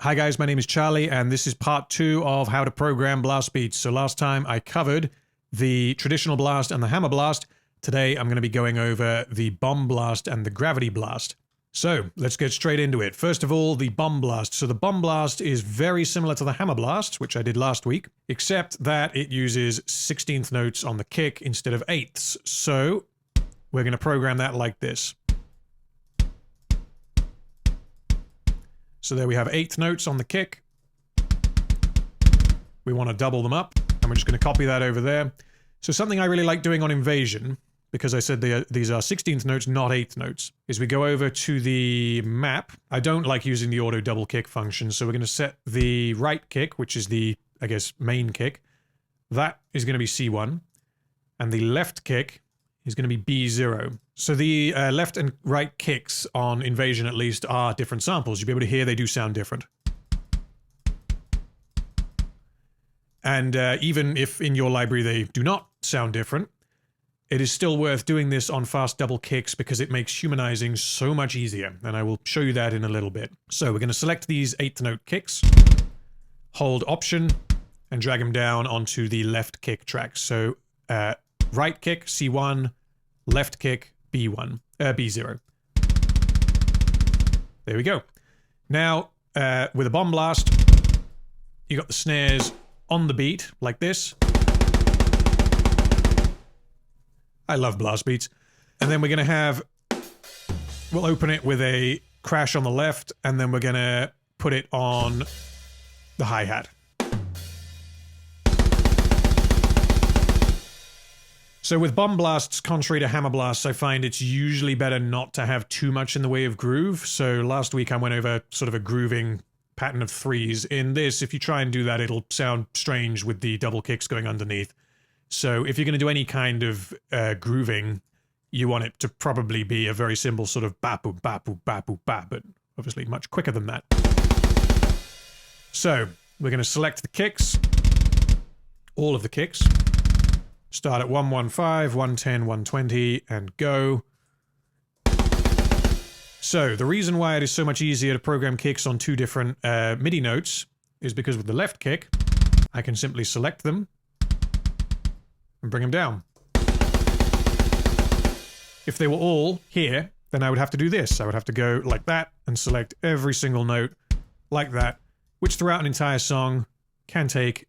Hi guys, my name is Charlie, and this is part 2 of how to program blast beats. So last time I covered the traditional blast and the hammer blast. Today I'm going to be going over the bomb blast and the gravity blast. So let's get straight into it. First of all, the bomb blast. So the bomb blast is very similar to the hammer blast, which I did last week, except that it uses 16th notes on the kick instead of 8ths. So we're going to program that like this. So there we have 8th notes on the kick. We want to double them up, and we're just going to copy that over there. So something I really like doing on Invasion, because I said these are 16th notes, not 8th notes, is we go over to the map. I don't like using the auto double kick function, so we're going to set the right kick, which is the, I guess, main kick. That is going to be C1, and the left kick is going to be B0. So the left and right kicks on Invasion, at least, are different samples. You'll be able to hear they do sound different. And even if in your library they do not sound different, it is still worth doing this on fast double kicks because it makes humanizing so much easier. And I will show you that in a little bit. So we're going to select these 8th note kicks, hold Option, and drag them down onto the left kick track. So right kick, C1, left kick, B1, B0. There we go. Now, with a bomb blast, you got the snares on the beat, like this. I love blast beats. And then we're going to have, we'll open it with a crash on the left, and then we're going to put it on the hi-hat. So with bomb blasts, contrary to hammer blasts, I find it's usually better not to have too much in the way of groove. So last week I went over sort of a grooving pattern of 3s. In this, if you try and do that, it'll sound strange with the double kicks going underneath. So if you're going to do any kind of grooving, you want it to probably be a very simple sort of ba-boop, ba-boop, ba-boop, ba, but obviously much quicker than that. So we're going to select the kicks, all of the kicks. Start at 115, 110, 120, and go. So, the reason why it is so much easier to program kicks on 2 different MIDI notes is because with the left kick, I can simply select them and bring them down. If they were all here, then I would have to do this. I would have to go like that and select every single note like that, which throughout an entire song can take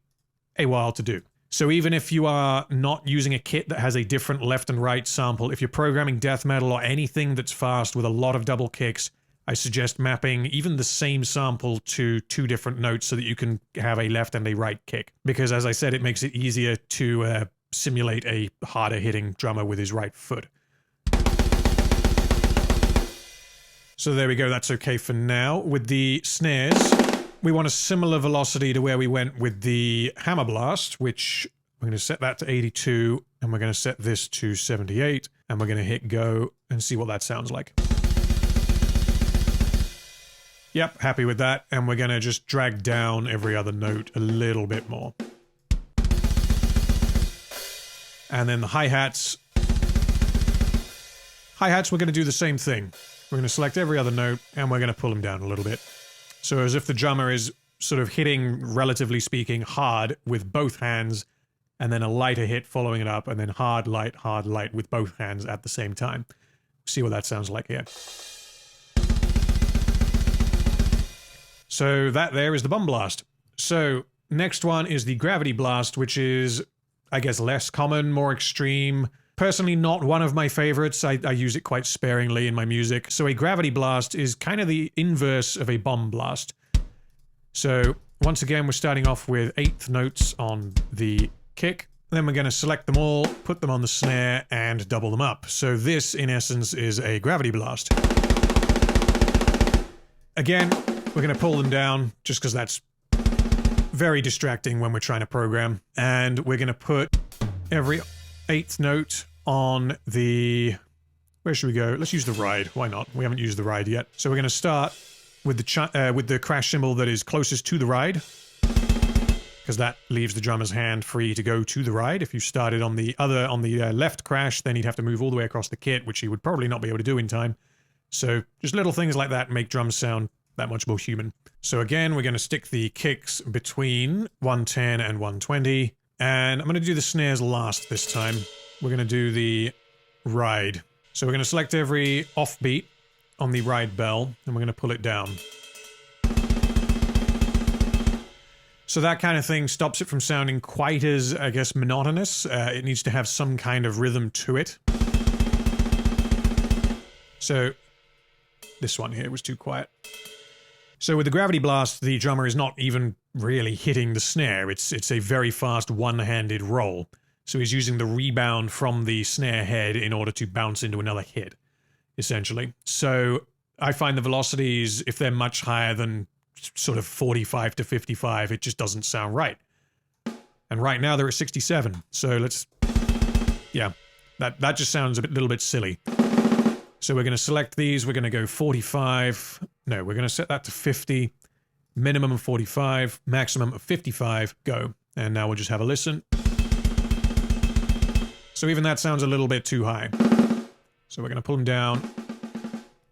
a while to do. So even if you are not using a kit that has a different left and right sample, if you're programming death metal or anything that's fast with a lot of double kicks, I suggest mapping even the same sample to 2 different notes so that you can have a left and a right kick. Because as I said, it makes it easier to simulate a harder hitting drummer with his right foot. So there we go, that's okay for now. With the snares, we want a similar velocity to where we went with the hammer blast, which we're going to set that to 82, and we're going to set this to 78, and we're going to hit go and see what that sounds like. Yep, happy with that, and we're going to just drag down every other note a little bit more. And then the hi-hats. Hi-hats, we're going to do the same thing. We're going to select every other note, and we're going to pull them down a little bit. So as if the drummer is sort of hitting, relatively speaking, hard with both hands, and then a lighter hit following it up, and then hard, light with both hands at the same time. See what that sounds like here. So that there is the bomb blast. So next one is the gravity blast, which is, I guess, less common, more extreme. Personally, not one of my favorites. I use it quite sparingly in my music. So a gravity blast is kind of the inverse of a bomb blast. So once again, we're starting off with 8th notes on the kick. Then we're going to select them all, put them on the snare, and double them up. So this, in essence, is a gravity blast. Again, we're going to pull them down just because that's very distracting when we're trying to program. And we're going to put every 8th note on the... Where should we go? Let's use the ride. Why not? We haven't used the ride yet. So we're going to start with the crash cymbal that is closest to the ride, because that leaves the drummer's hand free to go to the ride. If you started on the left crash, then he'd have to move all the way across the kit, which he would probably not be able to do in time. So just little things like that make drums sound that much more human. So again, we're going to stick the kicks between 110 and 120. And I'm going to do the snares last this time. We're going to do the ride. So we're going to select every offbeat on the ride bell, and we're going to pull it down. So that kind of thing stops it from sounding quite as, I guess, monotonous. It needs to have some kind of rhythm to it. So this one here was too quiet. So with the gravity blast, the drummer is not even really hitting the snare. It's a very fast one-handed roll. So he's using the rebound from the snare head in order to bounce into another hit, essentially. So I find the velocities, if they're much higher than sort of 45 to 55, it just doesn't sound right. And right now they're at 67. So let's, yeah, that just sounds a little bit silly. So we're going to select these. We're going to go 45. No, we're going to set that to 50. Minimum of 45. Maximum of 55. Go. And now we'll just have a listen. So even that sounds a little bit too high. So we're going to pull them down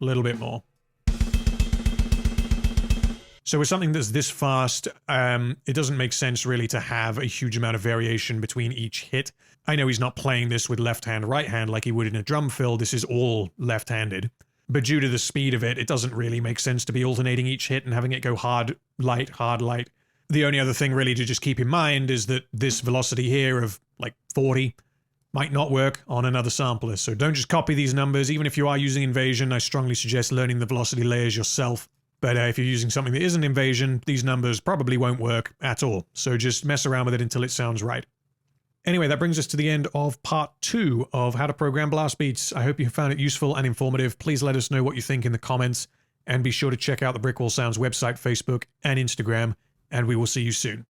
a little bit more. So with something that's this fast, it doesn't make sense really to have a huge amount of variation between each hit. I know he's not playing this with left hand, right hand like he would in a drum fill. This is all left-handed. But due to the speed of it, it doesn't really make sense to be alternating each hit and having it go hard, light, hard, light. The only other thing really to just keep in mind is that this velocity here of like 40 might not work on another sampler. So don't just copy these numbers. Even if you are using Invasion, I strongly suggest learning the velocity layers yourself. But if you're using something that isn't Invasion, these numbers probably won't work at all. So just mess around with it until it sounds right. Anyway, that brings us to the end of part 2 of how to program blast beats. I hope you found it useful and informative. Please let us know what you think in the comments, and be sure to check out the Brickwall Sounds website, Facebook, and Instagram, and we will see you soon.